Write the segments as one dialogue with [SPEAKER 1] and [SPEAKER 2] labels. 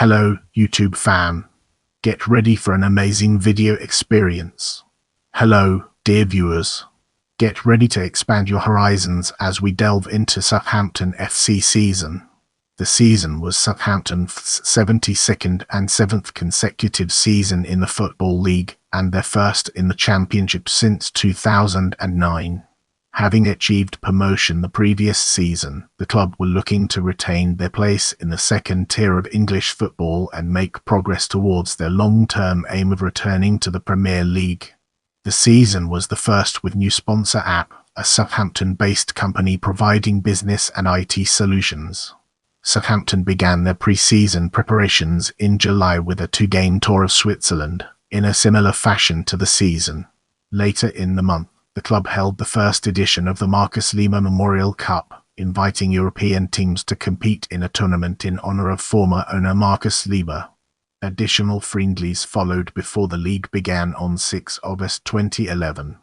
[SPEAKER 1] Hello, YouTube fan. Get ready for an amazing video experience. Hello, dear viewers. Get ready to expand your horizons as we delve into Southampton FC season. The season was Southampton's 72nd and 7th consecutive season in the Football League and their first in the Championship since 2009. Having achieved promotion the previous season, the club were looking to retain their place in the second tier of English football and make progress towards their long-term aim of returning to the Premier League. The season was the first with new sponsor app, a Southampton-based company providing business and IT solutions. Southampton began their pre-season preparations in July with a two-game tour of Switzerland, in a similar fashion to the season. Later in the month, the club held the first edition of the Markus Liebherr Memorial Cup, inviting European teams to compete in a tournament in honor of former owner Markus Liebherr. Additional friendlies followed before the league began on 6 August 2011.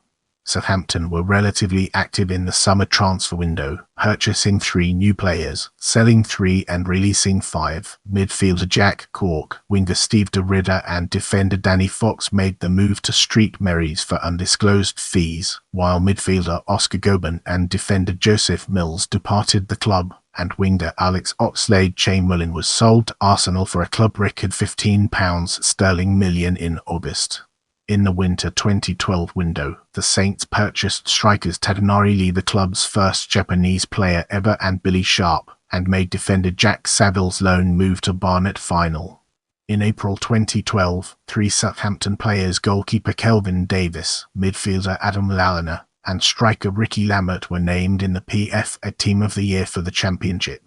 [SPEAKER 1] Southampton were relatively active in the summer transfer window, purchasing 3 new players, selling 3 and releasing 5. Midfielder Jack Cork, winger Steve de Ridder and defender Danny Fox made the move to St Mary's for undisclosed fees, while midfielder Oscar Gobern and defender Joseph Mills departed the club, and winger Alex Oxlade-Chamberlain was sold to Arsenal for a club record £15 million in August. In the winter 2012 window, the Saints purchased strikers Tadanari Lee, the club's first Japanese player ever, and Billy Sharp, and made defender Jack Saville's loan move to Barnet final. In April 2012, 3 Southampton players, goalkeeper Kelvin Davis, midfielder Adam Lallana, and striker Ricky Lambert, were named in the PFA Team of the Year for the Championship.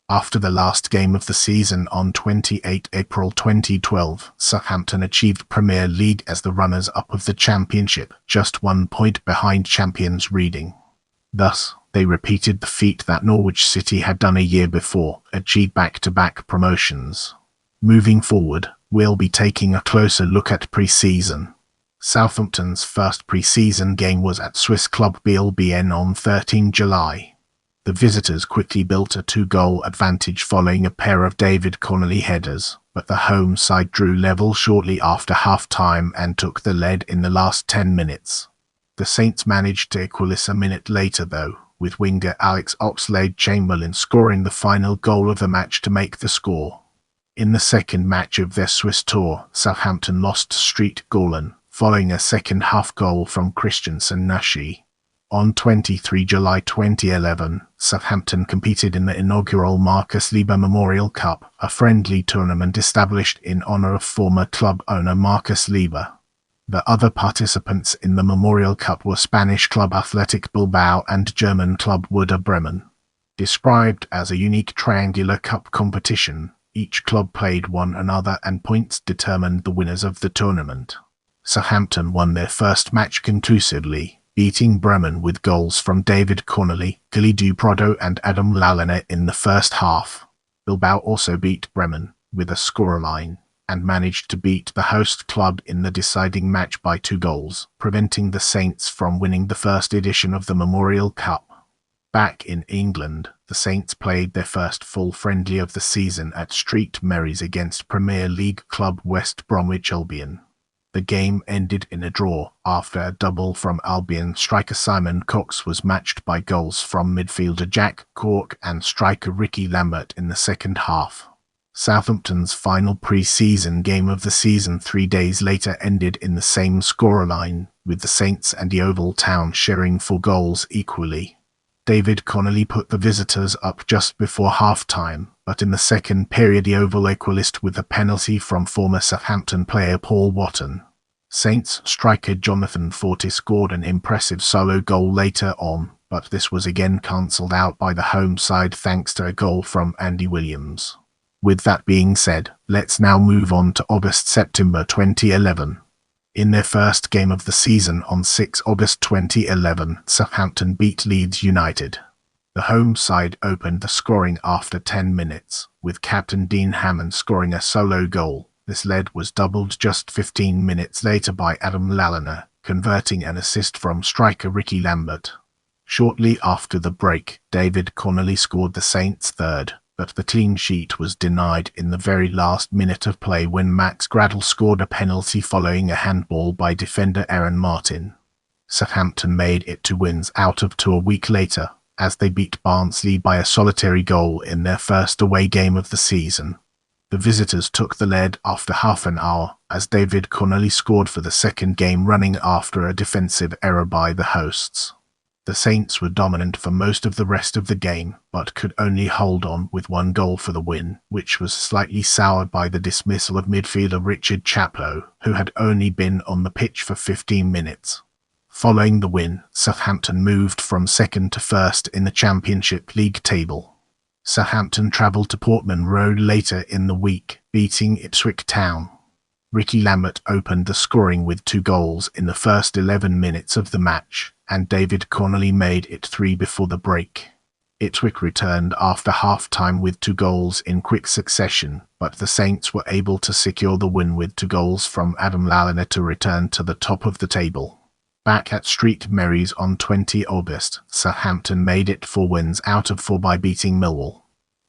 [SPEAKER 1] After the last game of the season on 28 April 2012, Southampton achieved Premier League as the runners-up of the Championship, just 1 point behind champions Reading. Thus, they repeated the feat that Norwich City had done a year before, achieved back-to-back promotions. Moving forward, we'll be taking a closer look at pre-season. Southampton's first pre-season game was at Swiss club BLBN on 13 July. The visitors quickly built a 2-goal advantage following a pair of David Connolly headers, but the home side drew level shortly after half-time and took the lead in the last 10 minutes. The Saints managed to equalise a minute later though, with winger Alex Oxlade-Chamberlain scoring the final goal of the match to make the score. In the second match of their Swiss tour, Southampton lost to St Gallen, following a second-half goal from Christensen Nashi. On 23 July 2011, Southampton competed in the inaugural Markus Liebherr Memorial Cup, a friendly tournament established in honor of former club owner Markus Liebherr. The other participants in the Memorial Cup were Spanish club Athletic Bilbao and German club Werder Bremen. Described as a unique triangular cup competition, each club played one another and points determined the winners of the tournament. Southampton won their first match conclusively, beating Bremen with goals from David Connolly, Kalidou Prado and Adam Lallana in the first half. Bilbao also beat Bremen, with a scoreline, and managed to beat the host club in the deciding match by 2 goals, preventing the Saints from winning the first edition of the Memorial Cup. Back in England, the Saints played their first full friendly of the season at St Mary's against Premier League club West Bromwich Albion. The game ended in a draw after a double from Albion striker Simon Cox was matched by goals from midfielder Jack Cork and striker Ricky Lambert in the second half. Southampton's final pre-season game of the season 3 days later ended in the same scoreline, with the Saints and the Oval Town sharing 4 goals equally. David Connolly put the visitors up just before half-time, but in the second period the Oval equalised with a penalty from former Southampton player Paul Wotton. Saints striker Jonathan Forte scored an impressive solo goal later on, but this was again cancelled out by the home side thanks to a goal from Andy Williams. With that being said, let's now move on to August-September 2011. In their first game of the season on 6 August 2011, Southampton beat Leeds United. The home side opened the scoring after 10 minutes, with captain Dean Hammond scoring a solo goal. This lead was doubled just 15 minutes later by Adam Lallana, converting an assist from striker Ricky Lambert. Shortly after the break, David Connolly scored the Saints' third, but the clean sheet was denied in the very last minute of play when Max Gradel scored a penalty following a handball by defender Aaron Martin. Southampton made it to wins out of two a week later, as they beat Barnsley by a solitary goal in their first away game of the season. The visitors took the lead after half an hour, as David Connolly scored for the second game running after a defensive error by the hosts. The Saints were dominant for most of the rest of the game, but could only hold on with one goal for the win, which was slightly soured by the dismissal of midfielder Richard Chaplow, who had only been on the pitch for 15 minutes. Following the win, Southampton moved from second to first in the Championship League table. Southampton travelled to Portman Road later in the week, beating Ipswich Town. Ricky Lambert opened the scoring with 2 goals in the first 11 minutes of the match, and David Connolly made it 3 before the break. Ipswich returned after half-time with 2 goals in quick succession, but the Saints were able to secure the win with 2 goals from Adam Lallana to return to the top of the table. Back at St Mary's on 20 August, Southampton made it 4 wins out of 4 by beating Millwall.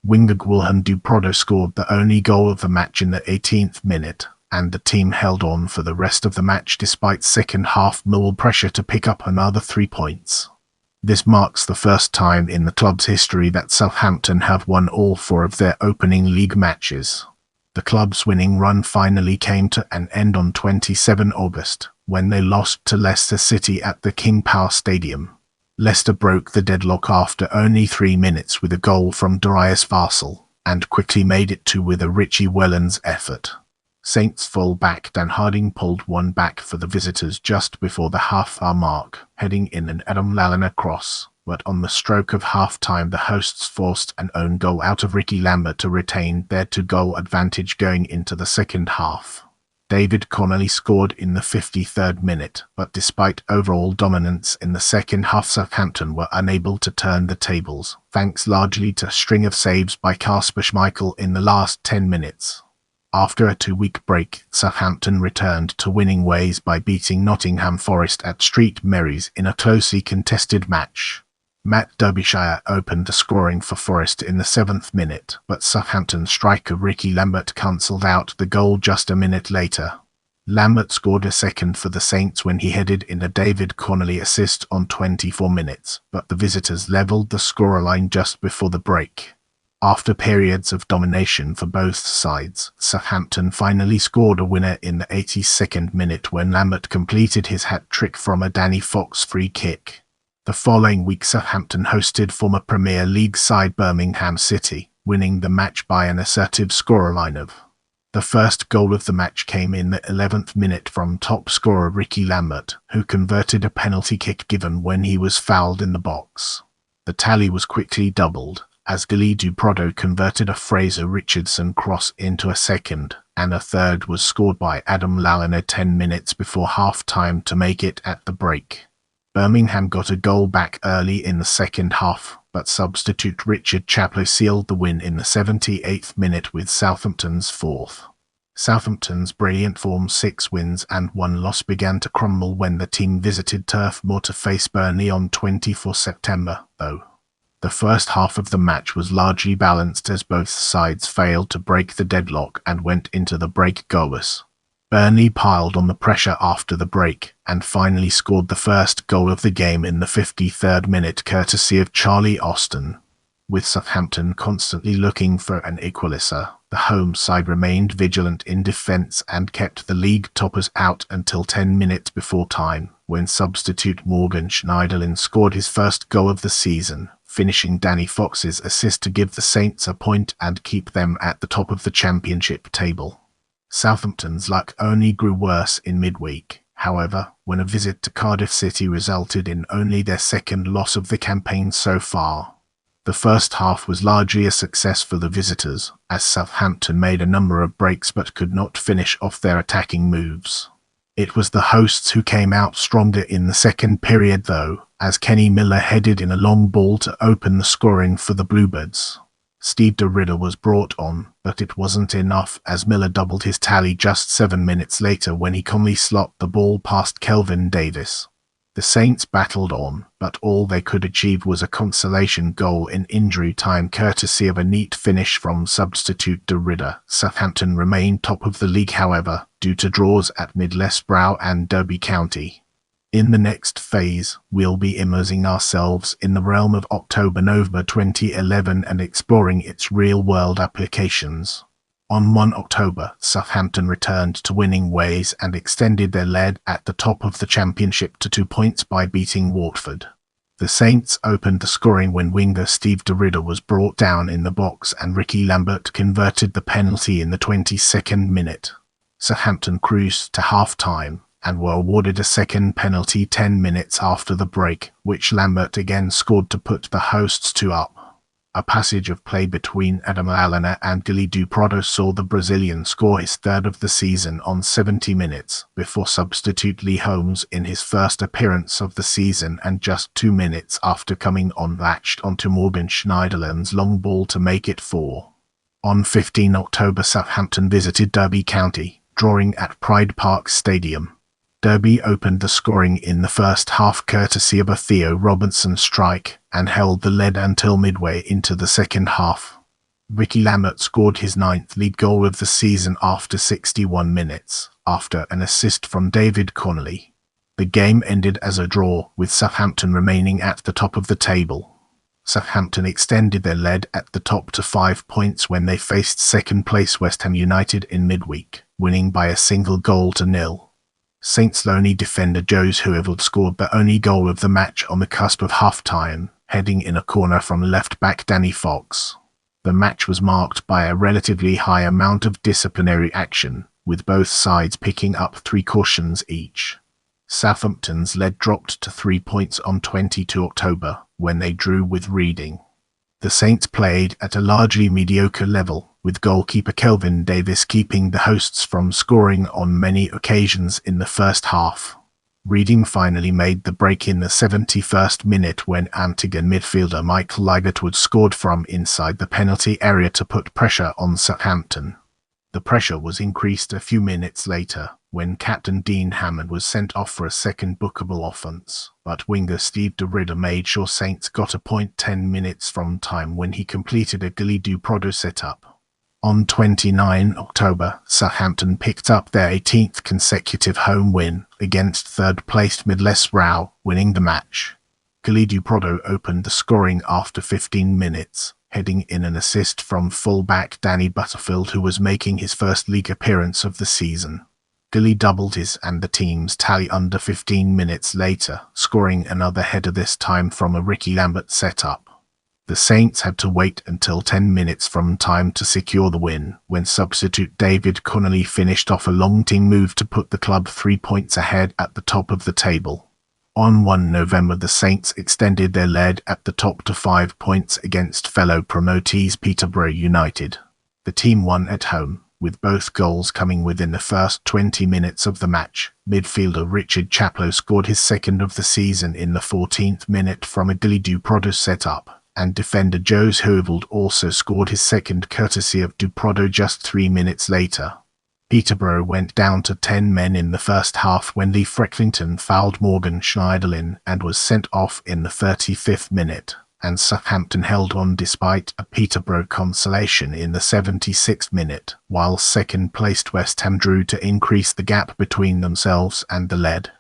[SPEAKER 1] Winger Guilherme du Prado scored the only goal of the match in the 18th minute, and the team held on for the rest of the match despite second-half Millwall pressure to pick up another 3 points. This marks the first time in the club's history that Southampton have won all 4 of their opening league matches. The club's winning run finally came to an end on 27 August, when they lost to Leicester City at the King Power Stadium. Leicester broke the deadlock after only 3 minutes with a goal from Darius Varsel, and quickly made it 2 with a Richie Wellens effort. Saints full-back Dan Harding pulled one back for the visitors just before the half-hour mark, heading in an Adam Lallana cross, but on the stroke of half-time the hosts forced an own goal out of Ricky Lambert to retain their 2-goal advantage going into the second half. David Connolly scored in the 53rd minute, but despite overall dominance in the second half, Southampton were unable to turn the tables, thanks largely to a string of saves by Kasper Schmeichel in the last 10 minutes. After a 2-week break, Southampton returned to winning ways by beating Nottingham Forest at St Mary's in a closely contested match. Matt Derbyshire opened the scoring for Forest in the 7th minute, but Southampton striker Ricky Lambert cancelled out the goal just a minute later. Lambert scored a second for the Saints when he headed in a David Connolly assist on 24 minutes, but the visitors levelled the scoreline just before the break. After periods of domination for both sides, Southampton finally scored a winner in the 82nd minute when Lambert completed his hat-trick from a Danny Fox free kick. The following week, Southampton hosted former Premier League side Birmingham City, winning the match by an assertive scoreline of. The first goal of the match came in the 11th minute from top scorer Ricky Lambert, who converted a penalty kick given when he was fouled in the box. The tally was quickly doubled, as Guilherme du Prado converted a Fraser Richardson cross into a second, and a third was scored by Adam Lallana 10 minutes before half-time to make it at the break. Birmingham got a goal back early in the second half, but substitute Richard Chaplow sealed the win in the 78th minute with Southampton's 4th. Southampton's brilliant form, 6 wins and 1 loss, began to crumble when the team visited Turf Moor to face Burnley on 24 September, though. The first half of the match was largely balanced as both sides failed to break the deadlock and went into the break goalless. Burnley piled on the pressure after the break, and finally scored the first goal of the game in the 53rd minute courtesy of Charlie Austin. With Southampton constantly looking for an equaliser, the home side remained vigilant in defence and kept the league toppers out until 10 minutes before time, when substitute Morgan Schneiderlin scored his first goal of the season, finishing Danny Fox's assist to give the Saints a point and keep them at the top of the Championship table. Southampton's luck only grew worse in midweek, however, when a visit to Cardiff City resulted in only their second loss of the campaign so far. The first half was largely a success for the visitors, as Southampton made a number of breaks but could not finish off their attacking moves. It was the hosts who came out stronger in the second period though, as Kenny Miller headed in a long ball to open the scoring for the Bluebirds. Steve de Ridder was brought on, but it wasn't enough as Miller doubled his tally just 7 minutes later when he calmly slot the ball past Kelvin Davis. The Saints battled on, but all they could achieve was a consolation goal in injury time courtesy of a neat finish from substitute de Ridder. Southampton remained top of the league however, due to draws at Middlesbrough and Derby County. In the next phase, we'll be immersing ourselves in the realm of October-November 2011 and exploring its real-world applications. On 1 October, Southampton returned to winning ways and extended their lead at the top of the championship to 2 points by beating Watford. The Saints opened the scoring when winger Steve de Ridder was brought down in the box and Ricky Lambert converted the penalty in the 22nd minute. Southampton cruised to half-time and were awarded a second penalty 10 minutes after the break, which Lambert again scored to put the hosts 2 up. A passage of play between Adam Lallana and Gilly Prado saw the Brazilian score his third of the season on 70 minutes, before substitute Lee Holmes in his first appearance of the season and just 2 minutes after coming on latched onto Morgan Schneiderlin's long ball to make it 4. On 15 October Southampton visited Derby County, drawing at Pride Park Stadium. Derby opened the scoring in the first half courtesy of a Theo Robinson strike and held the lead until midway into the second half. Ricky Lambert scored his 9th league goal of the season after 61 minutes, after an assist from David Connolly. The game ended as a draw, with Southampton remaining at the top of the table. Southampton extended their lead at the top to 5 points when they faced second-place West Ham United in midweek, winning by a single goal to 0. Saints lonely defender Jose Huivold scored the only goal of the match on the cusp of half-time, heading in a corner from left-back Danny Fox. The match was marked by a relatively high amount of disciplinary action, with both sides picking up 3 cautions each. Southampton's lead dropped to 3 points on 22 October, when they drew with Reading. The Saints played at a largely mediocre level, with goalkeeper Kelvin Davis keeping the hosts from scoring on many occasions in the first half. Reading finally made the break in the 71st minute when Antigua midfielder Michael Ligertwood scored from inside the penalty area to put pressure on Southampton. The pressure was increased a few minutes later, when captain Dean Hammond was sent off for a second bookable offence, but winger Steve de Ridder made sure Saints got a point 10 minutes from time when he completed a Gilly Prado setup. On 29 October, Southampton picked up their 18th consecutive home win against third-placed Middlesbrough, winning the match. Gilly Prado opened the scoring after 15 minutes, heading in an assist from full-back Danny Butterfield, who was making his first league appearance of the season. Gilly doubled his and the team's tally under 15 minutes later, scoring another header this time from a Ricky Lambert setup. The Saints had to wait until 10 minutes from time to secure the win, when substitute David Connolly finished off a long team move to put the club 3 points ahead at the top of the table. On 1 November the Saints extended their lead at the top to 5 points against fellow promotees Peterborough United. The team won at home, with both goals coming within the first 20 minutes of the match. Midfielder Richard Chaplow scored his second of the season in the 14th minute from a Gilly Prado setup, and defender Jose Huivold also scored his second courtesy of Prado just 3 minutes later. Peterborough went down to 10 men in the first half when Lee Frecklington fouled Morgan Schneiderlin and was sent off in the 35th minute, and Southampton held on despite a Peterborough consolation in the 76th minute, while second-placed West Ham drew to increase the gap between themselves and the lead.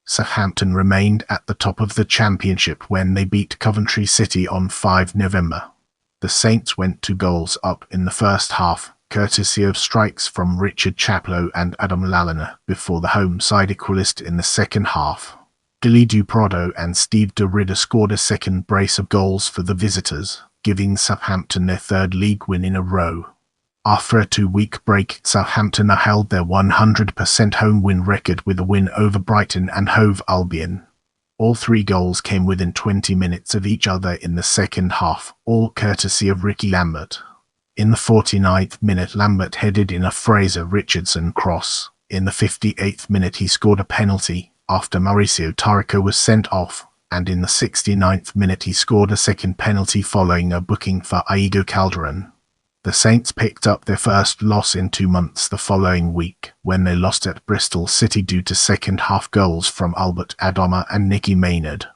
[SPEAKER 1] Southampton remained at the top of the championship when they beat Coventry City on 5 November. The Saints went 2 goals up in the first half, courtesy of strikes from Richard Chaplow and Adam Lallana, before the home side equalised in the second half. Gilly Prado and Steve de Ridder scored a second brace of goals for the visitors, giving Southampton their 3rd league win in a row. After a 2-week break, Southampton held their 100% home win record with a win over Brighton and Hove Albion. All 3 goals came within 20 minutes of each other in the second half, all courtesy of Ricky Lambert. In the 49th minute Lambert headed in a Fraser Richardson cross. In the 58th minute he scored a penalty, after Mauricio Tarraco was sent off, and in the 69th minute he scored a second penalty following a booking for Aigo Calderon. The Saints picked up their first loss in 2 months the following week, when they lost at Bristol City due to second-half goals from Albert Adama and Nicky Maynard.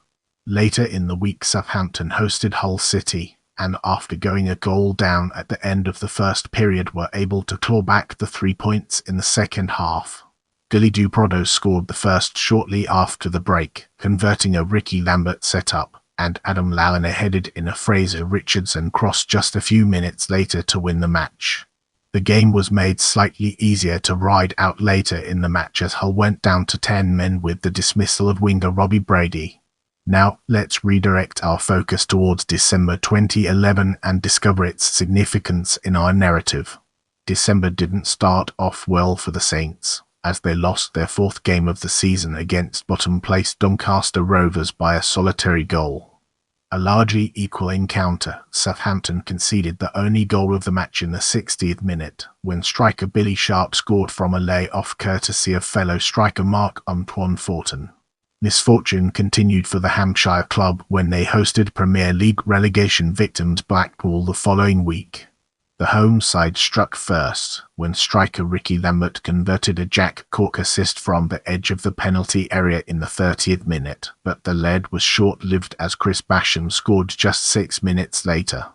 [SPEAKER 1] Later in the week, Southampton hosted Hull City, and after going a goal down at the end of the first period were able to claw back the 3 points in the second half. Gilly Duprodo scored the first shortly after the break, converting a Ricky Lambert setup, and Adam Lallana headed in a Fraser Richardson cross just a few minutes later to win the match. The game was made slightly easier to ride out later in the match as Hull went down to 10 men with the dismissal of winger Robbie Brady. Now, let's redirect our focus towards December 2011 and discover its significance in our narrative. December didn't start off well for the Saints, as they lost their 4th game of the season against bottom-placed Doncaster Rovers by a solitary goal. A largely equal encounter, Southampton conceded the only goal of the match in the 60th minute, when striker Billy Sharp scored from a lay-off courtesy of fellow striker Marc-Antoine Fortin. Misfortune continued for the Hampshire club when they hosted Premier League relegation victims Blackpool the following week. The home side struck first, when striker Ricky Lambert converted a Jack Cork assist from the edge of the penalty area in the 30th minute, but the lead was short-lived as Chris Basham scored just 6 minutes later.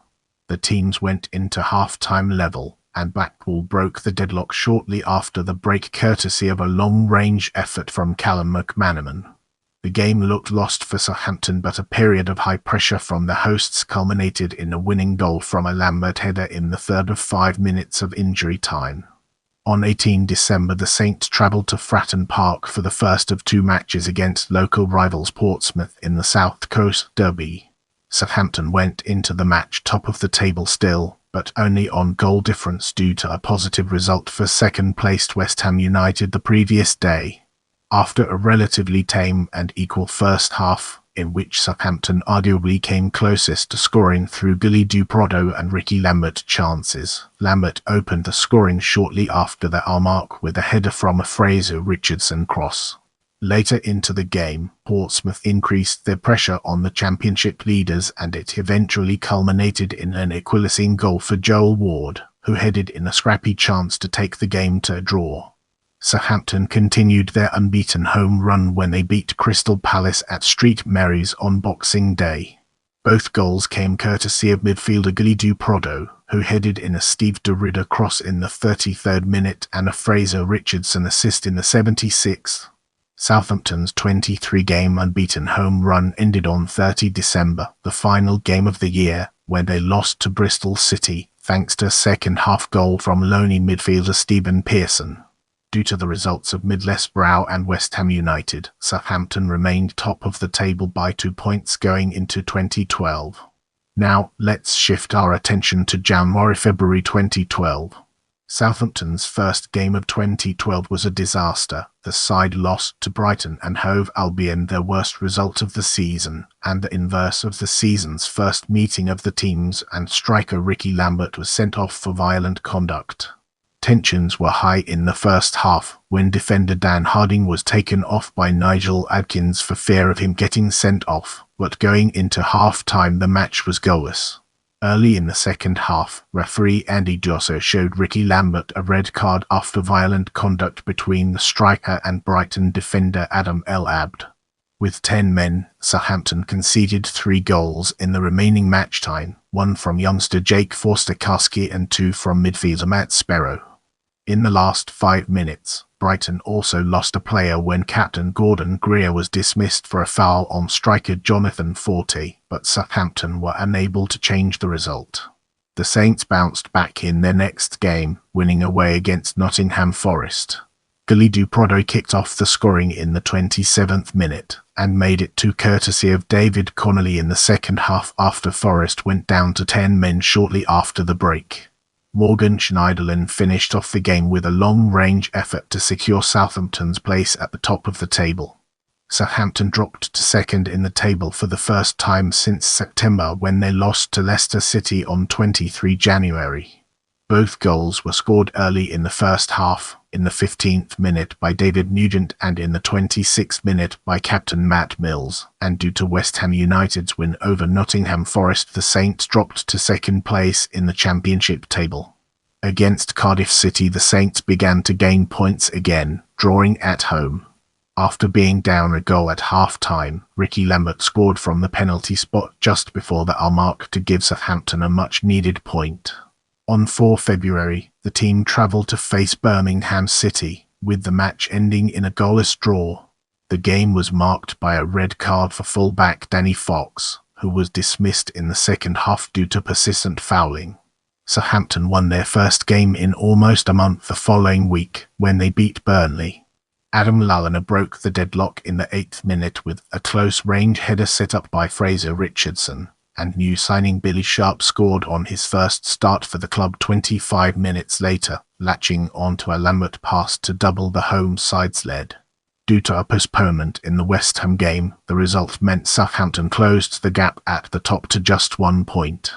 [SPEAKER 1] The teams went into half-time level, and Blackpool broke the deadlock shortly after the break courtesy of a long-range effort from Callum McManaman. The game looked lost for Southampton, but a period of high pressure from the hosts culminated in a winning goal from a Lambert header in the 3rd of 5 minutes of injury time. On 18 December, the Saints travelled to Fratton Park for the first of 2 matches against local rivals Portsmouth in the South Coast Derby. Southampton went into the match top of the table still, but only on goal difference due to a positive result for second-placed West Ham United the previous day. After a relatively tame and equal first half, in which Southampton arguably came closest to scoring through Gilly Duprodo and Ricky Lambert chances, Lambert opened the scoring shortly after the hour mark with a header from a Fraser Richardson cross. Later into the game, Portsmouth increased their pressure on the championship leaders, and it eventually culminated in an equalising goal for Joel Ward, who headed in a scrappy chance to take the game to a draw. Southampton continued their unbeaten home run when they beat Crystal Palace at St Mary's on Boxing Day. Both goals came courtesy of midfielder Gilly Duprodo, who headed in a Steve DeRidder cross in the 33rd minute and a Fraser Richardson assist in the 76th. Southampton's 23-game unbeaten home run ended on 30 December, the final game of the year, when they lost to Bristol City, thanks to a second-half goal from lonely midfielder Stephen Pearson. Due to the results of Middlesbrough and West Ham United, Southampton remained top of the table by 2 points going into 2012. Now, let's shift our attention to January-February 2012. Southampton's first game of 2012 was a disaster. The side lost to Brighton and Hove Albion, their worst result of the season, and the inverse of the season's first meeting of the teams, and striker Ricky Lambert was sent off for violent conduct. Tensions were high in the first half, when defender Dan Harding was taken off by Nigel Adkins for fear of him getting sent off, but going into half-time the match was goalless. Early in the second half, referee Andy Josso showed Ricky Lambert a red card after violent conduct between the striker and Brighton defender Adam El Abd. With 10 men, Southampton conceded 3 goals in the remaining match time, 1 from youngster Jake Forster-Karski and 2 from midfielder Matt Sparrow. In the last 5 minutes, Brighton also lost a player when captain Gordon Greer was dismissed for a foul on striker Jonathan Forte, but Southampton were unable to change the result. The Saints bounced back in their next game, winning away against Nottingham Forest. Gilly Duprodo kicked off the scoring in the 27th minute, and made it 2 courtesy of David Connolly in the second half after Forest went down to 10 men shortly after the break. Morgan Schneiderlin finished off the game with a long-range effort to secure Southampton's place at the top of the table. Southampton dropped to second in the table for the first time since September when they lost to Leicester City on 23 January. Both goals were scored early in the first half, in the 15th minute by David Nugent and in the 26th minute by captain Matt Mills, and due to West Ham United's win over Nottingham Forest, the Saints dropped to second place in the Championship table. Against Cardiff City, the Saints began to gain points again, drawing at home. After being down a goal at half-time, Ricky Lambert scored from the penalty spot just before the hour mark to give Southampton a much-needed point. On 4 February, the team travelled to face Birmingham City, with the match ending in a goalless draw. The game was marked by a red card for full-back Danny Fox, who was dismissed in the second half due to persistent fouling. Southampton won their first game in almost a month the following week, when they beat Burnley. Adam Lallana broke the deadlock in the 8th minute with a close-range header set up by Fraser Richardson, and new signing Billy Sharp scored on his first start for the club 25 minutes later, latching onto a Lambert pass to double the home side's lead. Due to a postponement in the West Ham game, the result meant Southampton closed the gap at the top to just 1 point.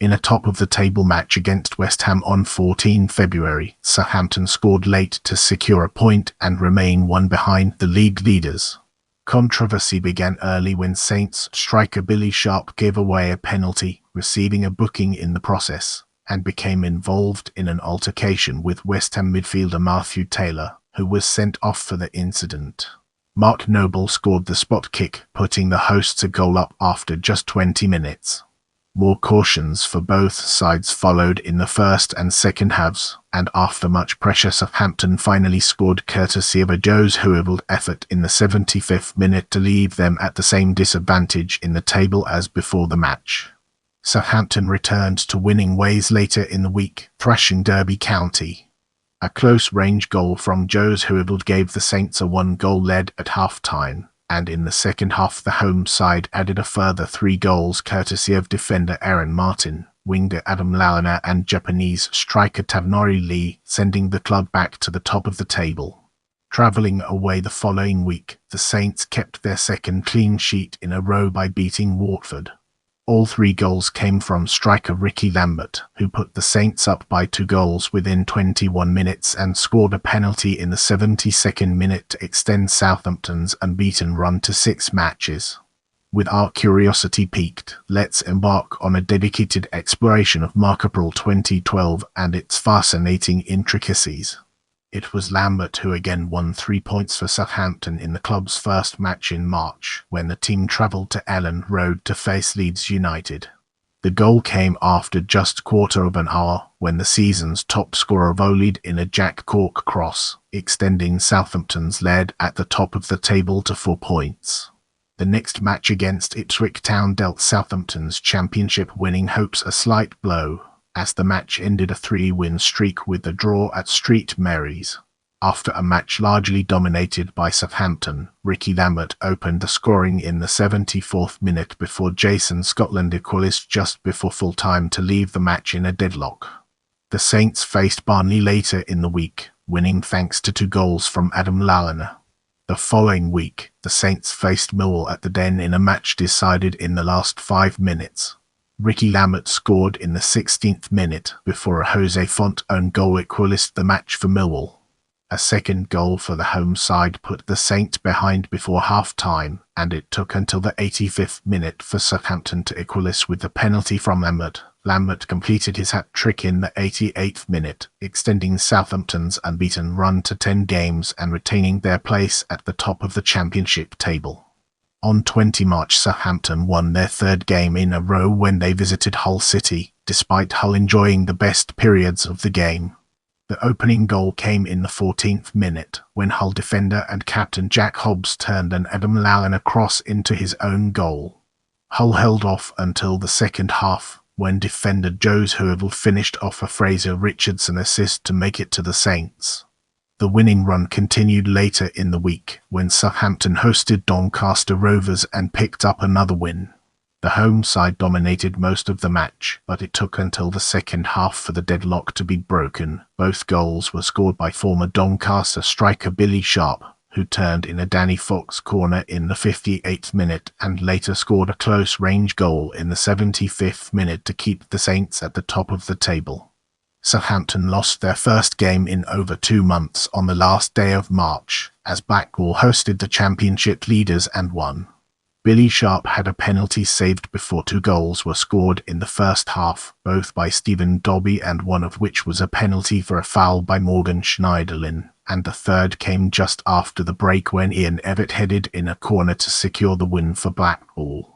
[SPEAKER 1] In a top-of-the-table match against West Ham on 14 February, Southampton scored late to secure a point and remain one behind the league leaders. Controversy began early when Saints striker Billy Sharp gave away a penalty, receiving a booking in the process, and became involved in an altercation with West Ham midfielder Matthew Taylor, who was sent off for the incident. Mark Noble scored the spot kick, putting the hosts a goal up after just 20 minutes. More cautions for both sides followed in the first and second halves, and after much pressure Southampton finally scored courtesy of a Joe's Hooverville effort in the 75th minute to leave them at the same disadvantage in the table as before the match. Southampton returned to winning ways later in the week, thrashing Derby County. A close-range goal from Joe's Hooverville gave the Saints a 1-goal lead at half-time, and in the second half the home side added a further 3 goals courtesy of defender Aaron Martin, winger Adam Lallana and Japanese striker Tadanari Lee, sending the club back to the top of the table. Travelling away the following week, the Saints kept their second clean sheet in a row by beating Watford. All 3 goals came from striker Ricky Lambert, who put the Saints up by 2 goals within 21 minutes and scored a penalty in the 72nd minute to extend Southampton's unbeaten run to 6 matches. With our curiosity piqued, let's embark on a dedicated exploration of April 2012 and its fascinating intricacies. It was Lambert who again won 3 points for Southampton in the club's first match in March, when the team travelled to Elland Road to face Leeds United. The goal came after just quarter of an hour, when the season's top scorer volleyed in a Jack Cork cross, extending Southampton's lead at the top of the table to 4 points. The next match against Ipswich Town dealt Southampton's championship-winning hopes a slight blow, as the match ended a 3-win streak with a draw at St Mary's. After a match largely dominated by Southampton, Ricky Lambert opened the scoring in the 74th minute before Jason Scotland equalised just before full-time to leave the match in a deadlock. The Saints faced Barnet later in the week, winning thanks to 2 goals from Adam Lallana. The following week, the Saints faced Millwall at the Den in a match decided in the last 5 minutes. Ricky Lambert scored in the 16th minute before a Jose Font own goal equalised the match for Millwall. A second goal for the home side put the Saints behind before half-time, and it took until the 85th minute for Southampton to equalise with a penalty from Lambert. Lambert completed his hat-trick in the 88th minute, extending Southampton's unbeaten run to 10 games and retaining their place at the top of the championship table. On 20 March, Southampton won their 3rd game in a row when they visited Hull City, despite Hull enjoying the best periods of the game. The opening goal came in the 14th minute, when Hull defender and captain Jack Hobbs turned an Adam Lallana cross into his own goal. Hull held off until the second half, when defender Joe's Hooverville finished off a Fraser Richardson assist to make it to the Saints. The winning run continued later in the week, when Southampton hosted Doncaster Rovers and picked up another win. The home side dominated most of the match, but it took until the second half for the deadlock to be broken. Both goals were scored by former Doncaster striker Billy Sharp, who turned in a Danny Fox corner in the 58th minute and later scored a close-range goal in the 75th minute to keep the Saints at the top of the table. Southampton lost their first game in over 2 months on the last day of March, as Blackpool hosted the Championship leaders and won. Billy Sharp had a penalty saved before 2 goals were scored in the first half, both by Stephen Dobbie and one of which was a penalty for a foul by Morgan Schneiderlin, and the third came just after the break when Ian Evatt headed in a corner to secure the win for Blackpool.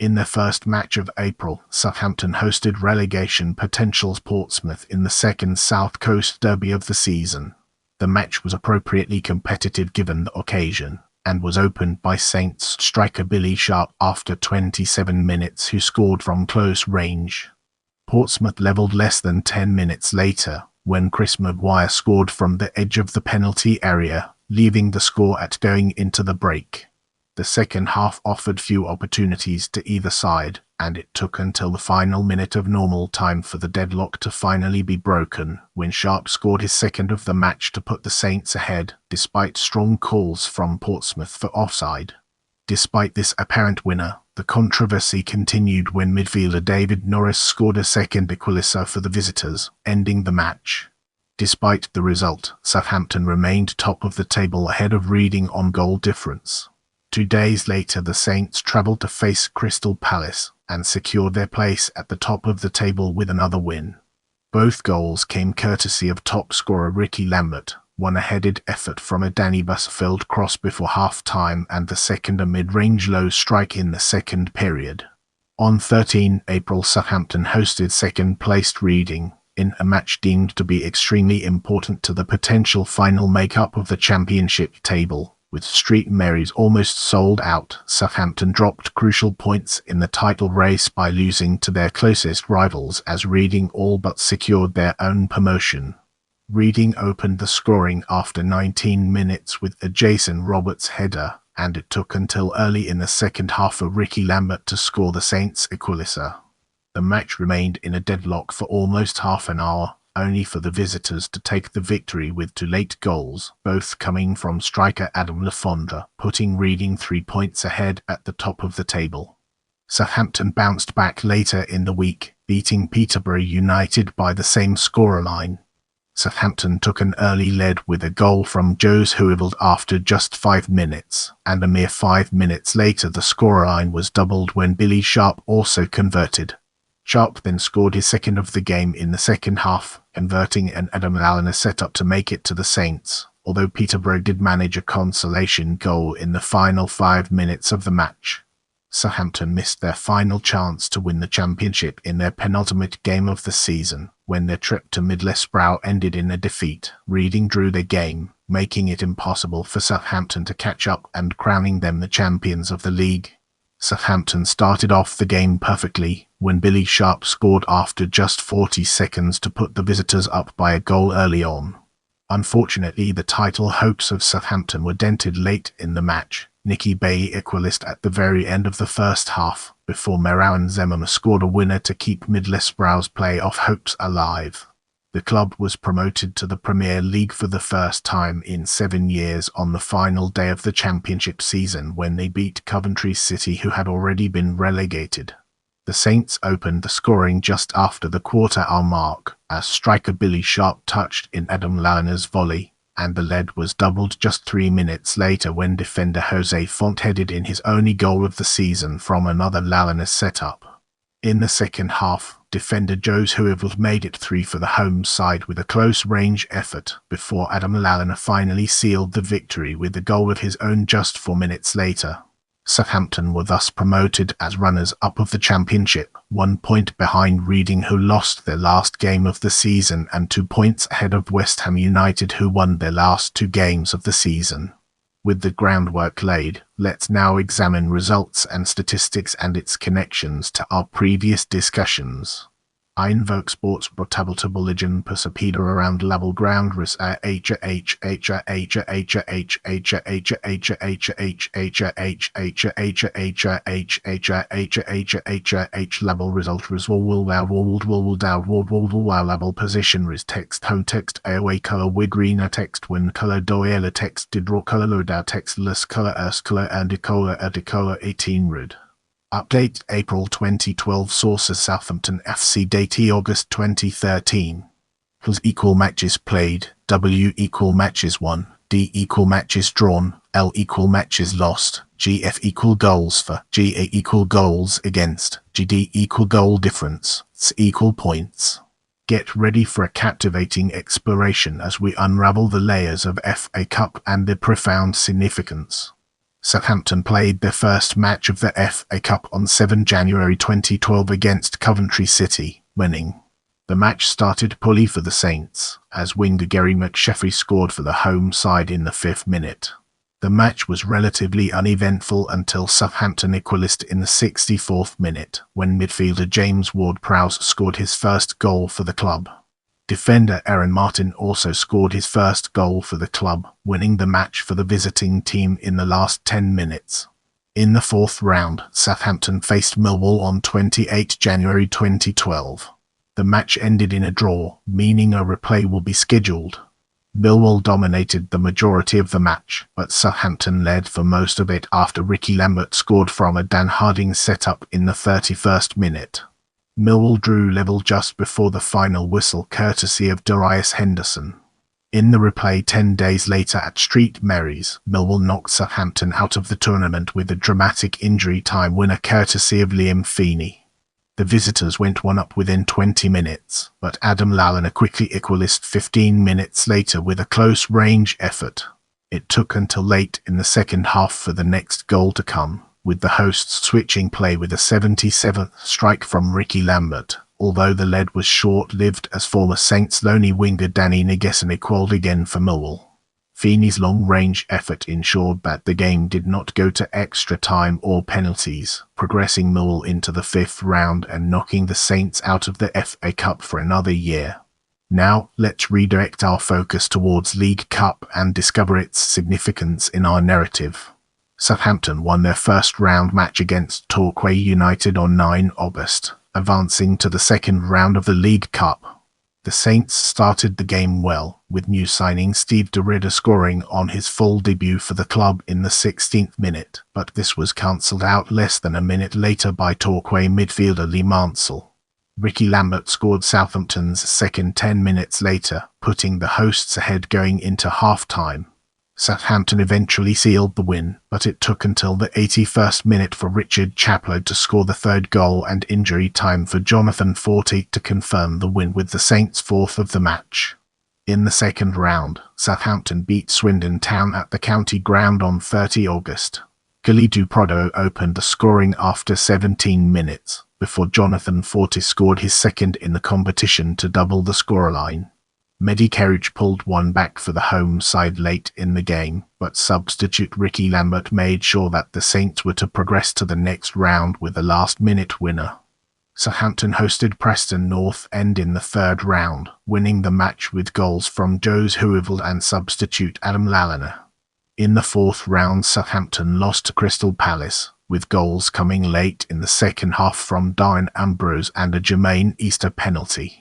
[SPEAKER 1] In their first match of April, Southampton hosted relegation potential Portsmouth in the second South Coast derby of the season. The match was appropriately competitive given the occasion, and was opened by Saints striker Billy Sharp after 27 minutes, who scored from close range. Portsmouth levelled less than 10 minutes later, when Chris Maguire scored from the edge of the penalty area, leaving the score at going into the break. The second half offered few opportunities to either side, and it took until the final minute of normal time for the deadlock to finally be broken, when Sharp scored his second of the match to put the Saints ahead, despite strong calls from Portsmouth for offside. Despite this apparent winner, the controversy continued when midfielder David Norris scored a second equaliser for the visitors, ending the match. Despite the result, Southampton remained top of the table ahead of Reading on goal difference. 2 days later, the Saints travelled to face Crystal Palace and secured their place at the top of the table with another win. Both goals came courtesy of top scorer Ricky Lambert, one a headed effort from a Danny Busfield cross before half-time and the second a mid-range low strike in the second period. On 13 April, Southampton hosted second-placed Reading, in a match deemed to be extremely important to the potential final make-up of the Championship table. With St Mary's almost sold out, Southampton dropped crucial points in the title race by losing to their closest rivals as Reading all but secured their own promotion. Reading opened the scoring after 19 minutes with a Jason Roberts header, and it took until early in the second half for Ricky Lambert to score the Saints' equaliser. The match remained in a deadlock for almost half an hour, only for the visitors to take the victory with 2 late goals, both coming from striker Adam Lafondra, putting Reading 3 points ahead at the top of the table. Southampton bounced back later in the week, beating Peterborough United by the same scoreline. Southampton took an early lead with a goal from Jose Huivald after just 5 minutes, and a mere 5 minutes later the scoreline was doubled when Billy Sharp also converted. Sharp then scored his second of the game in the second half, converting an Adam Lallana set-up to make it to the Saints, although Peterborough did manage a consolation goal in the final 5 minutes of the match. Southampton missed their final chance to win the Championship in their penultimate game of the season, when their trip to Middlesbrough ended in a defeat. Reading drew their game, making it impossible for Southampton to catch up and crowning them the champions of the league. Southampton started off the game perfectly, when Billy Sharp scored after just 40 seconds to put the visitors up by a goal early on. Unfortunately, the title hopes of Southampton were dented late in the match. Nicky Bay equalised at the very end of the first half, before Merawan Zemama scored a winner to keep Middlesbrough's play-off hopes alive. The club was promoted to the Premier League for the first time in 7 years on the final day of the Championship season when they beat Coventry City, who had already been relegated. The Saints opened the scoring just after the quarter-hour mark, as striker Billy Sharp touched in Adam Lallana's volley, and the lead was doubled just 3 minutes later when defender Jose Font headed in his only goal of the season from another Lallana set-up. In the second half, defender Jose Huivald made it 3 for the home side with a close-range effort, before Adam Lallana finally sealed the victory with a goal of his own just 4 minutes later. Southampton were thus promoted as runners-up of the Championship, 1 point behind Reading, who lost their last game of the season, and 2 points ahead of West Ham United, who won their last 2 games of the season. With the groundwork laid, let's now examine results and statistics and its connections to our previous discussions. I invoke sports botabletabiligen persepida around level ground ris h level result ris wall level position ris text home text airway color wigrina text win color doela text didro color loadout text less color s color and decola 18 rid. Update April 2012 Sources Southampton FC Date August 2013 Plus equal matches played, W equal matches won, D equal matches drawn, L equal matches lost, GF equal goals for, GA equal goals against, GD equal goal difference, S equal points. Get ready for a captivating exploration as we unravel the layers of FA Cup and their profound significance. Southampton played their first match of the FA Cup on 7 January 2012 against Coventry City, winning. The match started poorly for the Saints, as winger Gary McSheffrey scored for the home side in the 5th minute. The match was relatively uneventful until Southampton equalised in the 64th minute, when midfielder James Ward-Prowse scored his first goal for the club. Defender Aaron Martin also scored his first goal for the club, winning the match for the visiting team in the last 10 minutes. In the 4th round, Southampton faced Millwall on 28 January 2012. The match ended in a draw, meaning a replay will be scheduled. Millwall dominated the majority of the match, but Southampton led for most of it after Ricky Lambert scored from a Dan Harding setup in the 31st minute. Millwall drew level just before the final whistle courtesy of Darius Henderson. In the replay 10 days later at St Mary's, Millwall knocked Southampton out of the tournament with a dramatic injury time winner courtesy of Liam Feeney. The visitors went one up within 20 minutes, but Adam Lallana quickly equalised 15 minutes later with a close-range effort. It took until late in the second half for the next goal to come, with the hosts switching play with a 77th strike from Ricky Lambert, although the lead was short-lived as former Saints lonely winger Danny Nagesson equalled again for Millwall. Feeney's long-range effort ensured that the game did not go to extra time or penalties, progressing Millwall into the 5th round and knocking the Saints out of the FA Cup for another year. Now, let's redirect our focus towards League Cup and discover its significance in our narrative. Southampton won their first round match against Torquay United on 9 August, advancing to the second round of the League Cup. The Saints started the game well, with new signing Steve DeRidder scoring on his full debut for the club in the 16th minute, but this was cancelled out less than a minute later by Torquay midfielder Lee Mansell. Ricky Lambert scored Southampton's second 10 minutes later, putting the hosts ahead going into half-time. Southampton eventually sealed the win, but it took until the 81st minute for Richard Chaplow to score the third goal and injury time for Jonathan Forte to confirm the win with the Saints' 4th of the match. In the second round, Southampton beat Swindon Town at the county ground on 30 August. Kalidou Prado opened the scoring after 17 minutes, before Jonathan Forte scored his second in the competition to double the scoreline. Mehdi Kerridge pulled one back for the home side late in the game, but substitute Ricky Lambert made sure that the Saints were to progress to the next round with a last-minute winner. Southampton hosted Preston North End in the 3rd round, winning the match with goals from Jose Huivel and substitute Adam Lallana. In the 4th round, Southampton lost to Crystal Palace, with goals coming late in the second half from Darren Ambrose and a Jermaine Easter penalty.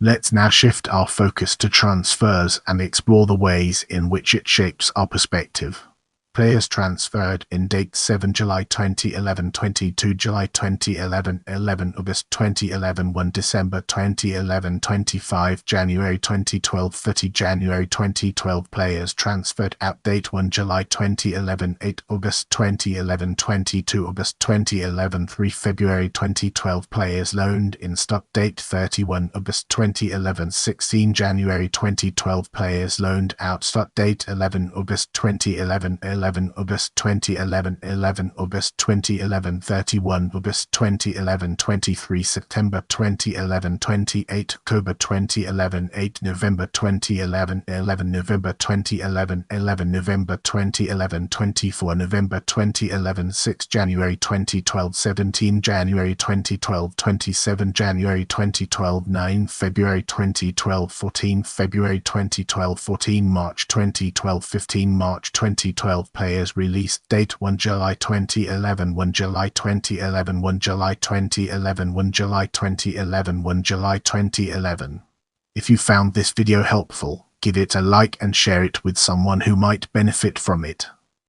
[SPEAKER 1] Let's now shift our focus to transfers and explore the ways in which it shapes our perspective. Players transferred in date 7 July 2011, 22 July 2011, 11 August 2011, 1 December 2011, 25 January 2012, 30 January 2012. Players transferred out date 1 July 2011, 8 August 2011, 22 August 2011, 3 February 2012. Players loaned in start date 31 August 2011, 16 January 2012. Players loaned out start date 11 August 2011, 11 August 2011, 11 August 2011, 31 August 2011, 23 September 2011, 28 October 2011, 8 November 2011, 11 November 2011, 11 November 2011, 24 November 2011, 6 January 2012, 17 January 2012, 27 January 2012, 9 February 2012, 14 February 2012, 14 March 2012, 15 March 2012. Players released date 1 July 2011, 1 July 2011, 1 July 2011, 1 July 2011, 1 July 2011. If you found this video helpful, give it a like and share it with someone who might benefit from it.